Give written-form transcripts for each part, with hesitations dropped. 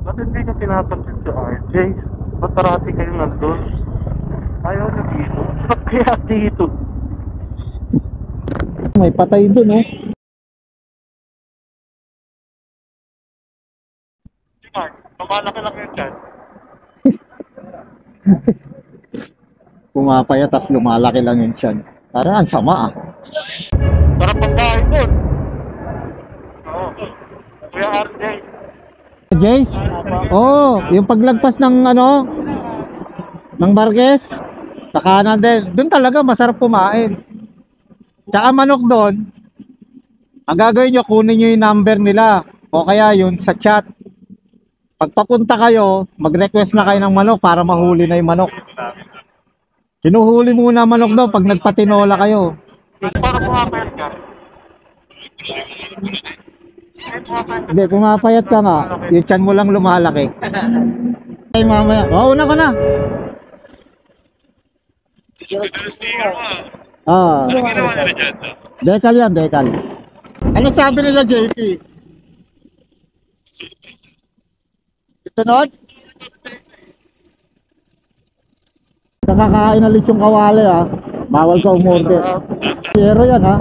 Ba't hindi nyo pinapansin si RJ? Ba't parati kayo nandun? Ayaw na dito. Ba't kaya dito? May patay dun, oh. Si Mark, mamalaki lang yun dyan. Pumapaya, tas lumalaki lang yung tiyan. Parang ang sama, ah. Parang pagkain dun. Oo. Kuya RJ. Jace? Oo, yung paglagpas ng ano, ng Marquez, sa kanan din. Doon talaga masarap kumain. Tsaka manok doon, ang gagawin nyo, kunin nyo yung number nila. O kaya yun sa chat. Pagpapunta kayo, mag-request na kayo ng manok para mahuli na yung manok. Kinuhuli muna manok daw pag nagpatinola kayo. Parang pumapayat ka. Hindi, pumapayat ka nga. Yung tiyan mo lang lumalaki. Ay, mamaya. Mauna ka na. Ah. Ano ginawa nila dyan? Dekal yan, dekal. Ano sabi nila, JP? Sunod? Nakakain na lechong kawali, ha. Bawal ka umorder. Pero yan, ha.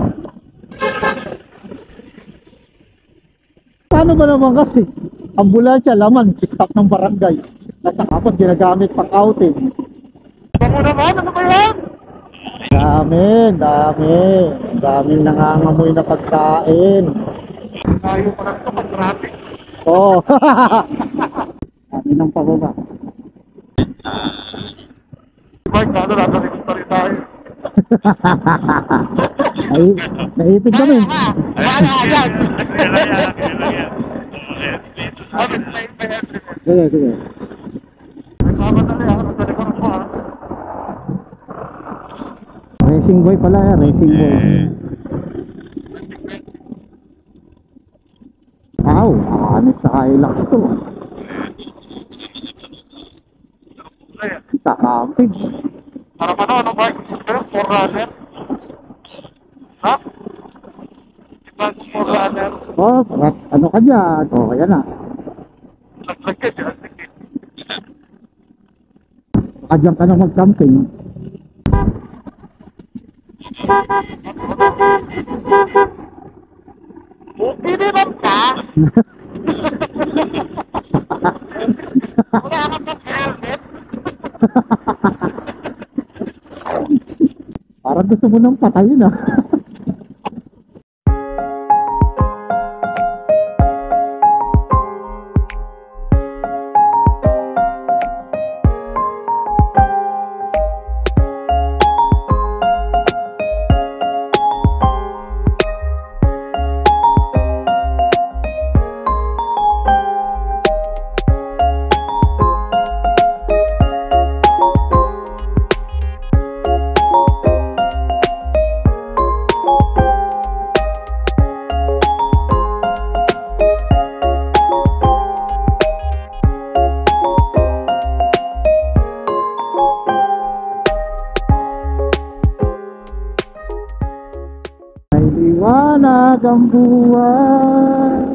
Paano ba naman kasi? Ambulansya, laman, stop ng barangay. Tapos ginagamit pang outing. Bango naman, ano ba yan? Daming nangangamoy na pagkain. Tayo pa lang ito pag traffic. Oo. Dami ng pababa. Mark, ano natalikot pa rin tayo. Ay, naipid kami. Wala ka yan. Sabi, may Sige, sige. nagmamadali ako, nagdalikot mo ha. Racing boy pala, racing boy. Wow, anit sa Hilux to. Kakapig. Parang ano, Mark? Pero, forerunner? Ha? Diba, forerunner? Oh, ano ka dyan? Oh, kaya na. Naglagay dyan, sige. Kadyan ka na mag-camping. Piniram ka? Wala ka pa helmet? Parang gusto mo nang patayin, ah. May liwanag ang buhay.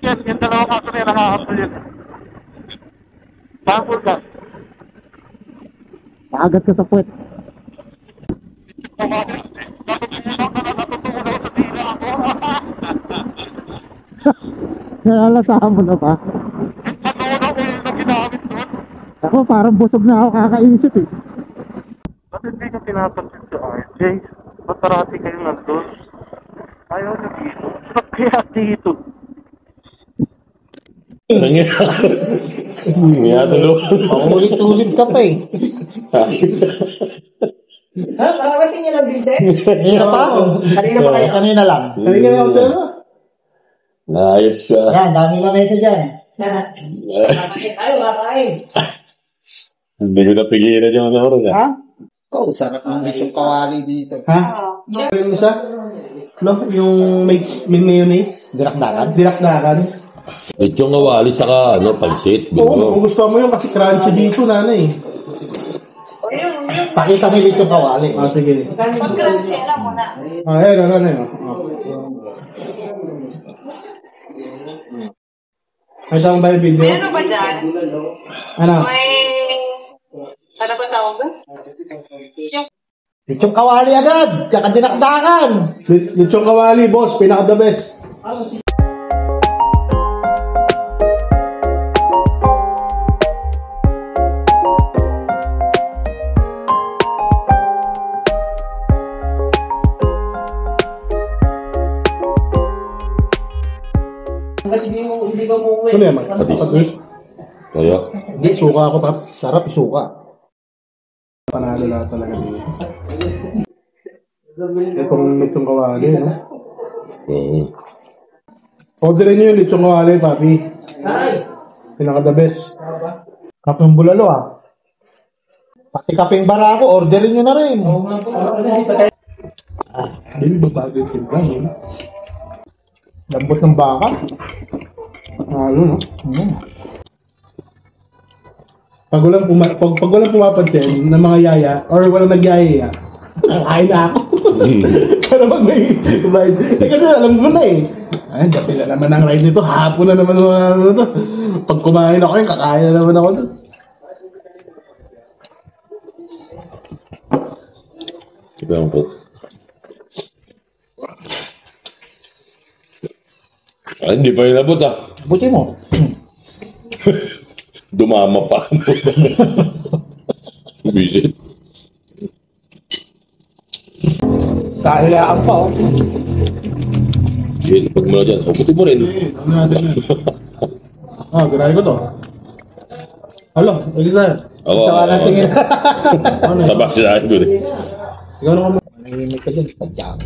Yes, yung dalawang kaso na yung nakakapal yun. Bangkul ka. Paagat ka sa puwet. Natutunan ka na, natutunan sa dila ako. Nalalasahan mo na ba? Ano na ulo na ginamit doon? Ako, parang busog na ako kakaisip, eh. Ba't hindi nyo pinapansin si RJ? Ba't parati kayo nandun? Ayaw na dito. Ba't kaya dito? Ulit-ulit ka pa, eh. Ha? Nakakating niya lang din, Kanina pa? Kanina pa kayo? Kanina lang. Kanina lang ako. Ayos siya. Yan, dami na message yan, eh. Kakain tayo, kakain. Hindi ko napigilan yung ano rin. Ha? Ikaw, sarap ng lechong kawali dito. Ha? Yung isa? No? Yung may mayonnaise? Dinakdakan? Dinakdakan? Lechong kawali saka ano, pansit. Oo, kung gusto mo yun kasi crunchy dito, nanay. Pakita mo yung lechong kawali. Ah, sige. Pag-gransera mo na. Ah, ayun, ano. Ay, tama ba yung video? May ano ba dyan? Ano? May... Ano ba tawag ba? Lechong kawali agad! Tsaka dinakdakan! Lechong kawali, boss. Pinaka the best. Ano yan, man? Patis. Kaya, Hindi, suka ako, pap. Sarap, suka. Panalo lahat talaga dito. Itong lechong kawali, no? Orderin nyo yung lechong kawali, papi. Pinaka the best. Kapang bulalo, ah. Pati kapeng barako, orderin nyo na rin. Hindi ba bagay sila, no? Lambot ng baka. Ano, no? Pag walang pumapansin ng mga yaya or walang nagyayaya, kakain na ako. Para pag may ride. Kasi alam mo na eh. Ay, dati na naman ang ride nito. Hapon na naman ano to. Pag kumain ako yun, kakain na naman ako doon. tignan ko. Ay, hindi pa yung labot ah. Buti mo. Dumama pa. Visit. Kahilaan pa, oh. Sige, pag mula dyan. Buti mo rin. Ano natin yun? Ah, ganahin ko to. Hala, ulit na. Ako, Sa ka tingin. tabak siya akin doon eh. Ikaw na kamo. Nanahimik ka dun. Padyang.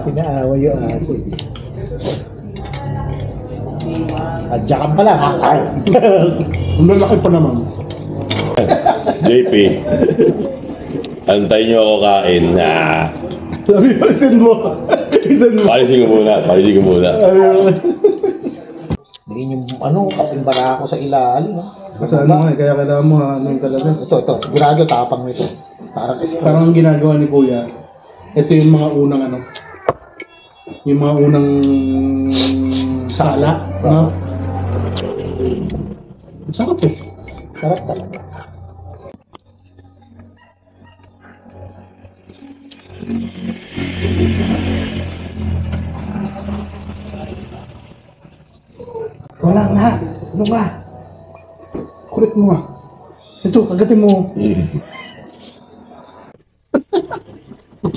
Pinaaway yung aso. Padyakan pala, ha? Ay. Ang lalaki pa naman. JP. Antay niyo ako kain. Sabi mo, send mo. Send mo. Palisin ko muna. Hindi yung kapeng barako sa ilalim, ha? Kasi ano nga, kaya kailangan mo ano yung talaga. Ito. Sigurado tapang nito. Parang Parang ang ginagawa ni Kuya, ito yung mga unang ano, yung mga unang sala, no? Sarap eh. sarap talaga. Wala nga. Ano nga? Kulit mo nga. Ito, kagatin mo.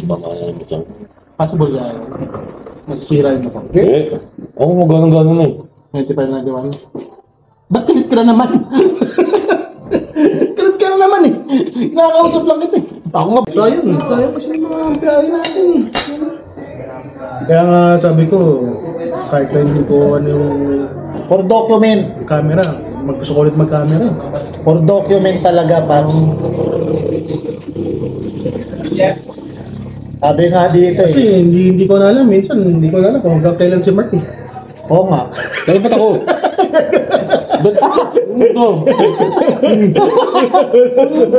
Baka yan ito. Possible yan. Masisira yung mukha. Ako mo ganun eh. 95-91. Ba't kilit ka na naman? Kilit ka na naman eh. Nakakausap lang kita eh. Ako nga. Sayang kasi yung mga biyahe natin eh. Kaya nga sabi ko, kahit na hindi ko ano yung For document. camera, gusto ko ulit mag-camera. For document talaga, Paps. Sabi nga dito Kasi eh. hindi ko na alam, minsan hindi ko na alam kung hanggang kailan si Mark eh. Oo nga. Dahil ba't ako? Ito.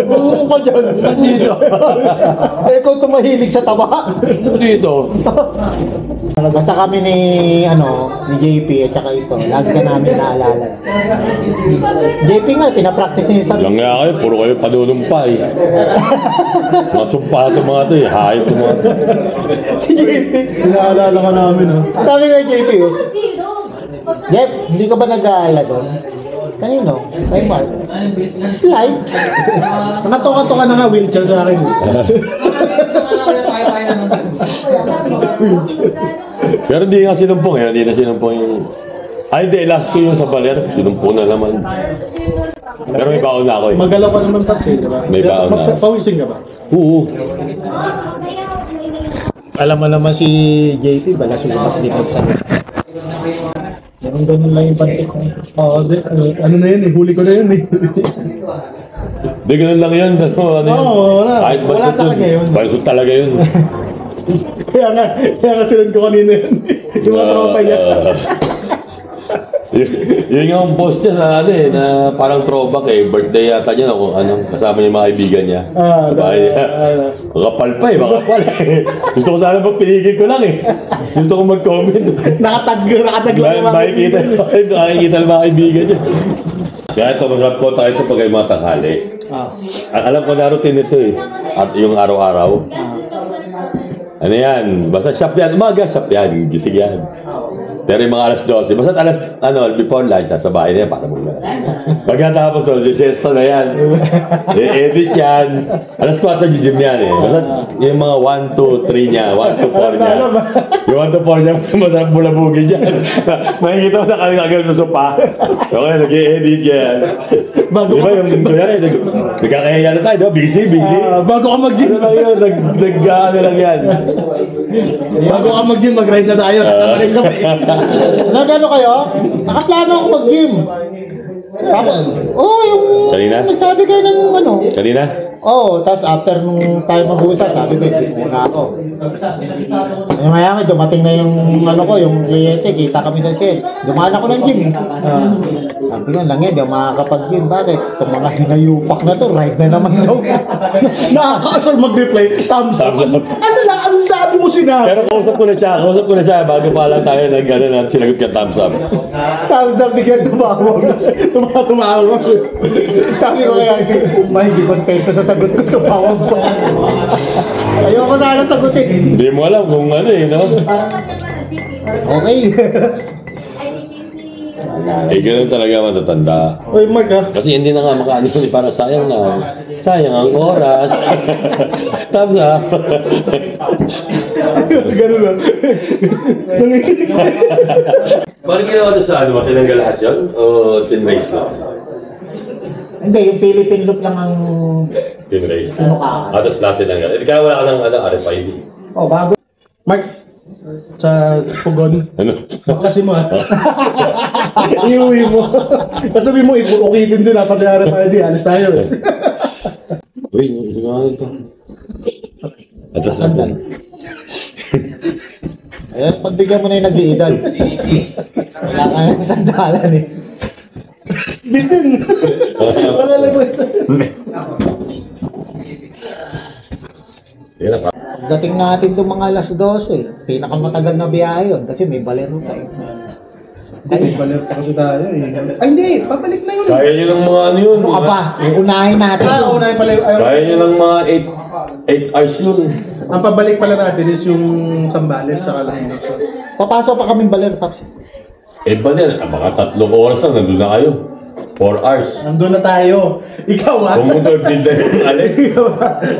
Oo ka dyan. Dito. Ikaw tumahilig sa taba. Dito. Basta kami ni JP at saka ito, lagi ka namin naalala. JP nga, pinapractice niya yung sarili. Lang nga kayo, puro kayo panunumpay. Mga sumpa ito mga ito eh. Hayop ito mga ito. Si JP. Pinaalala ka namin ha. Sabi nga JP, oh. Jeff, hindi ka ba nag-aala doon? Kanino? Kay Mark? Slide? Nakato ka na nga wheelchair sa akin. Pero hindi nga sinumpong eh. Hindi na sinumpong yung... Ay, hindi. Last ko yung sa baler. Sinumpong na naman. Pero may baon na ako eh. Magalaw ka naman tatlo, di ba? May baon na. Pawisin ka ba? Oo. Alam mo naman si JP, balas yung mas di magsagot. ganun lang yung pantik. Oo, ano na yun eh, huli ko na yun eh. Hindi, ganun lang yun. Ano yun? Oo, wala. Kahit Wala bansot sa kanya yun. Bansot talaga yun. kaya nga sinend ko kanina yun. Yung mga tropa niya. Yun yung post niya na ano eh, na parang throwback eh. Birthday yata niya, kasama niya yung mga kaibigan niya. Sa bahay niya. Makapal pa eh, makapal eh. Gusto ko sana magpinigil ko lang eh. Gusto ko mag-comment. Nakatag lang yung mga Makikita ng mga kaibigan niya. Kaya ito, masarap ko tayo ito pag ay mga tanghali. Alam ko na routine ito eh. At yung araw-araw. Ano yan? Basta shop yan. Umaga, shop yan. Gising yan. Pero yung mga alas 12. Basta alas, before lunch, sa bahay na yan para muna. Pagkatapos doon, siesta na yan. I-edit yan. Alas 4 yung gym yan eh. Basta yung mga 1 to 3 niya, 1 to 4 niya. Yung 1 to 4 niya, masarap bulabugin yan. Makikita mo na kagagawin sa sopa. So kaya nag-i-edit yan. Di ba yung nagkakahiya na tayo, no? Busy. Bago ka mag-gym. Ano lang yun, nag-ano lang yan. Bago ka mag-gym, mag-ride na tayo. Tatamarin ka pa eh. Nagano kayo? Nakaplano ako mag-gym. Tapos, yung Kanina? nagsabi kayo ng ano. Kanina? Tapos after nung tayo mag-uusap, sabi ko, gym muna ako. Maya dumating na yung yung kliyente, kita kami sa shed. Dumaan ako ng gym eh. Sabi ko, lang yan, di ako makakapag-gym. Bakit? Itong mga hinayupak na to, ride na naman daw. Nakakaasal mag-reply, thumbs up. Thumbs up. Ano lang, ang dami mo sinabi. Pero kausap ko na siya, bago pa lang tayo sinagot ka thumbs up. Tapos bigyan tumawag. Tumawag. Sabi ko kaya, hindi kontento sa sagot ko, tumawag ko. Ayoko sana sagutin. Hindi mo alam kung ano eh, no? Okay. Eh, ganun talaga matatanda. Oy, Mark ha. Kasi hindi na nga makaano yun, parang sayang ang oras. Thumbs up. Ganun lang. Parang ginawa ito sa ano, tinanggal lahat yun? O tinrace lang? Hindi, yung Philippine loop lang ang... Tinrace. Mukha. Tapos lahat tinanggal. Kaya wala ka ng RFID. Bago. Mark, sa Pugon. Ano? Kasi mo ha. Iuwi mo. Kasabi mo, ukitin din ha. Pati harap ID, alis tayo eh. Uy, siguro ito. Atas na po. Ayan, pagbigyan mo na yung nag-iedad. Wala ka ng sandalan eh. Bitin. Wala lang mo ito. Yan na. Pagdating natin itong mga alas 12, pinakamatagal na biyahe yun kasi may balero pa eh. Ay, balik pa kasi tayo eh. Ay, hindi. Pabalik na yun. Kaya nyo ng mga ano yun. Ano ka pa? Unahin natin. Unahin pala. Kaya nyo ng mga 8 hours yun. Ang pabalik pala natin is yung Sambales sa Kalanginos. Papasok pa kaming balero, Paps. Eh ba yan? Mga 3 oras lang, nandun na kayo. 4 hours. Nandun na tayo. Ikaw ha? Kung motor din na yung alis.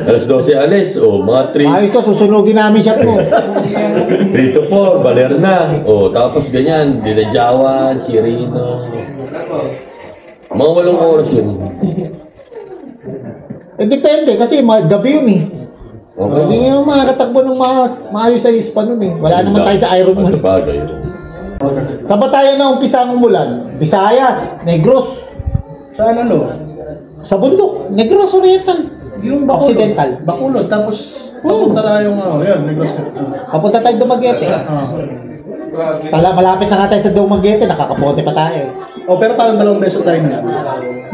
Alas 12 alis. O, mga 3. Ayos to, susunugin namin siya po. 3 to 4, baler na. O, tapos ganyan, Dinadjawan, Quirino. Mga 8 oras yun. Depende kasi gabi yun eh. Okay. Hindi yung makakatakbo ng maayos sa ispa nun eh. Wala naman tayo sa Ironman. Sa bagay. Saan ba tayo na umpisa ang umulan? Visayas, Negros. Saan ano? Sa bundok, Negros Oriental. Yung Occidental. Bakulod. Tapos, papunta na yung yan, Negros. Papunta tayo Dumaguete. Malapit na nga tayo sa Dumaguete, nakakapote pa tayo. Pero parang 2 beses tayo na.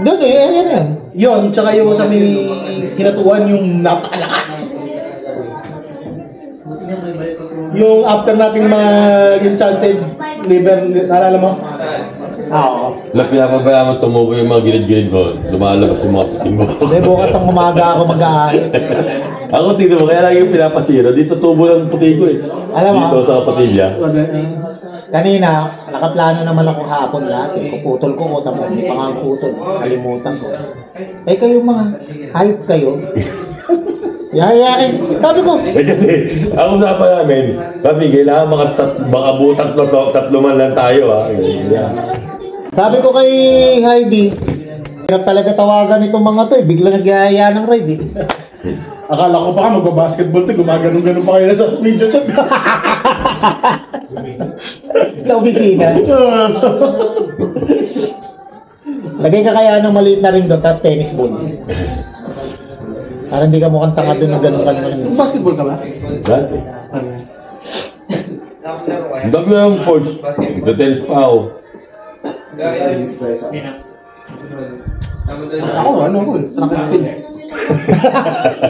Doon eh, yan yan. Yun, tsaka yung sa may hinatuan yung napakalakas. Yung after nating mag-enchanted liver, naalala mo? Oo. Pinapabayaan mo tumubo yung mga gilid-gilid mo. Lumalabas yung mga titing mo. Kasi bukas ang umaga ako mag-aaral. Ako dito mo, kaya lagi yung pinapasira. Dito tubo lang puti ko eh. Alam mo? Dito sa patilya. Kanina, nakaplano naman ako hapon lahat eh. Kuputol ko, tapos hindi pa nga ang putol. Kalimutan ko. Eh kayo mga hype kayo. Yayayain. Sabi ko, Eh kasi, ang usapan namin, sabi, kailangan mga butang 3 man lang tayo ha. sabi ko kay Heidi, hirap talaga tawagan itong mga to eh. Bigla nagyayaya ng ride eh. Akala ko pa ka magbabasketball to, gumaganon-ganon pa kayo sa video chat. Sa opisina. Lagay ka kaya ng maliit na ring doon, tapos tennis ball. Para hindi ka mukhang tanga doon ng ganun kanina. Basketball ka ba? Dati. Ang dami na yung sports. Nagtatennis pa ako. Ako, ano ako? Track and field.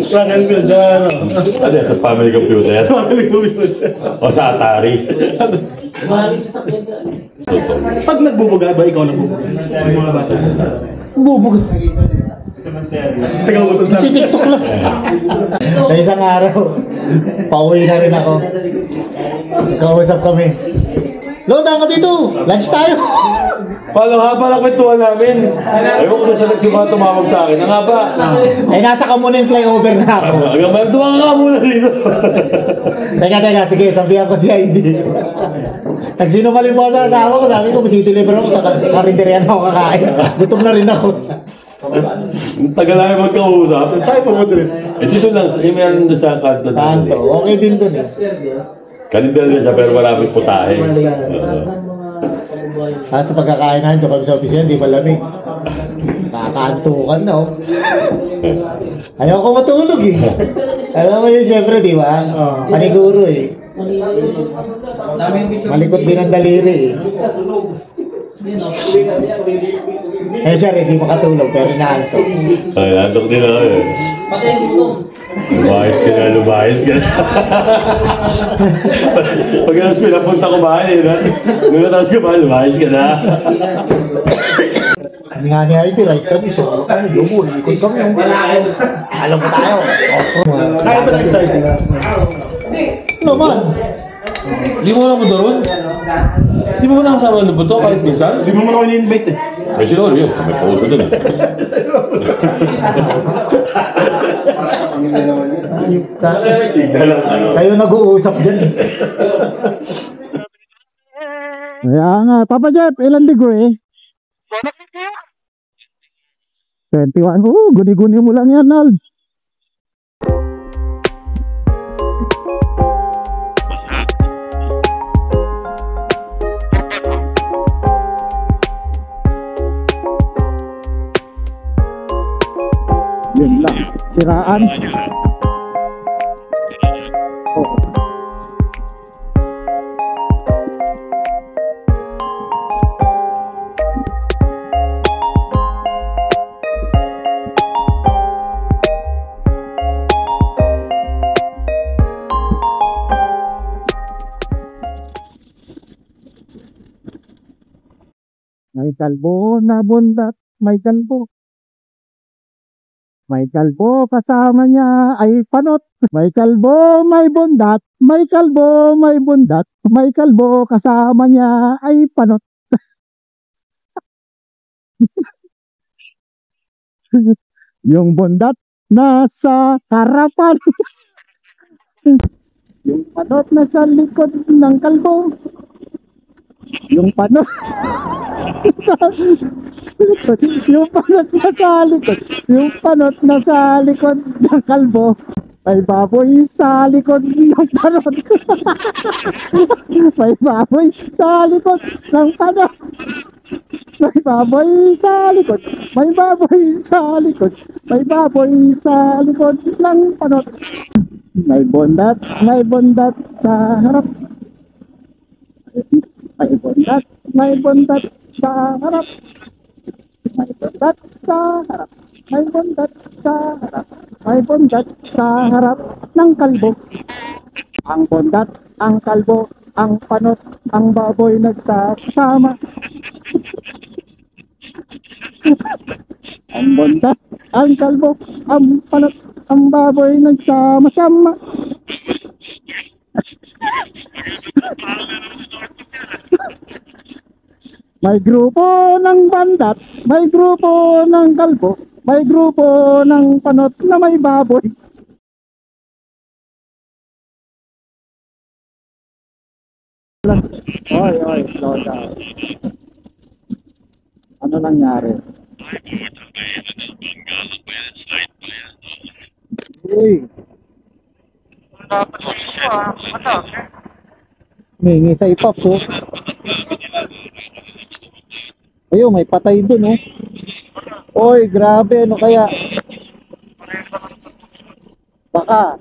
Track and field, ano? Ano yan, sa family computer? O sa Atari? Pag nagbubuga ba, ikaw nagbubuga? Yung mga bata. Bubuga. Taga-utos lang. TikTok lang. Sa isang araw, pauwi na rin ako. Kausap kami. Loda ka dito! Lunch tayo! Paano haba lang kwentuhan namin? Ewan ko sa nagsimula tumawag sa akin. Ang haba. Ay, nasa ka muna yung flyover na ako. Hanggang may tuwang ka muna dito. Teka, sige, sabihan ko si ID. Nagsinungaling po sa asawa ko, sabi ko, mag-deliver ako sa karinderyan ako kakain. Gutom na rin ako. Ang tagal lang yung magkausap. Saan po mo din? Eh dito lang, yung meron doon sa kanto. Kanto, okay din dun eh. Kalindal na siya pero maraming putahe. Tapos sa pagkakain namin, doon kami sa opisina, di malamig. Nakakantukan na oh. Ayaw ko matulog eh. Alam mo yun, syempre, di ba? Paniguro eh. Malikot din ang daliri eh. Eh siya rin, di makatulog, pero inaantok. Ay, antok din ako eh. Lumayas ka na. Pag alas pinapunta ko bahay, nung natapos ka ba, lumayas ka na. Hindi nga ni ID, right kami, so ano, lumul, ikot kami. Alam mo tayo. Kaya ba exciting? Naman. Di mo lang mo doon? Di mo lang kasama ng buto kahit minsan? Di mo man ako ini-invite eh. May sinolo yun, sa may pauso doon eh. Ayup ka. Signal lang ano. Kayo nag-uusap dyan eh. Kaya nga, Papa Jeff, ilan degree? 21. Oo, guni-guni mo lang yan, Nald. Yun lang, siraan. Oo. May kalbo na bundat, may kalbo. May kalbo kasama niya ay panot. May kalbo, may bundat. May kalbo, may bundat. May kalbo kasama niya ay panot. Yung bundat nasa harapan. Yung panot nasa likod ng kalbo. Yung panot yung panot nasa likod. Yung panot nasa likod ng kalbo. May baboy sa likod ng panot. May baboy sa likod ng panot. May baboy sa likod. May baboy sa likod. May baboy sa likod ng panot. May bondat sa harap. May bondat sa harap. May bondat sa harap. May bondat sa harap. May bondat sa harap ng kalbo. Ang bondat, ang kalbo, ang panot, ang baboy nagsasama. Ang bondat, ang kalbo, ang panot, ang baboy nagsama-sama. May grupo ng bandat, may grupo ng kalbo, may grupo ng panot na may baboy. Oy, slow down. Ano nangyari? Uy. Madami. Hingi sa ipops, oh. Ayun, may patay dun, oh. Oy, grabe, ano kaya? Baka.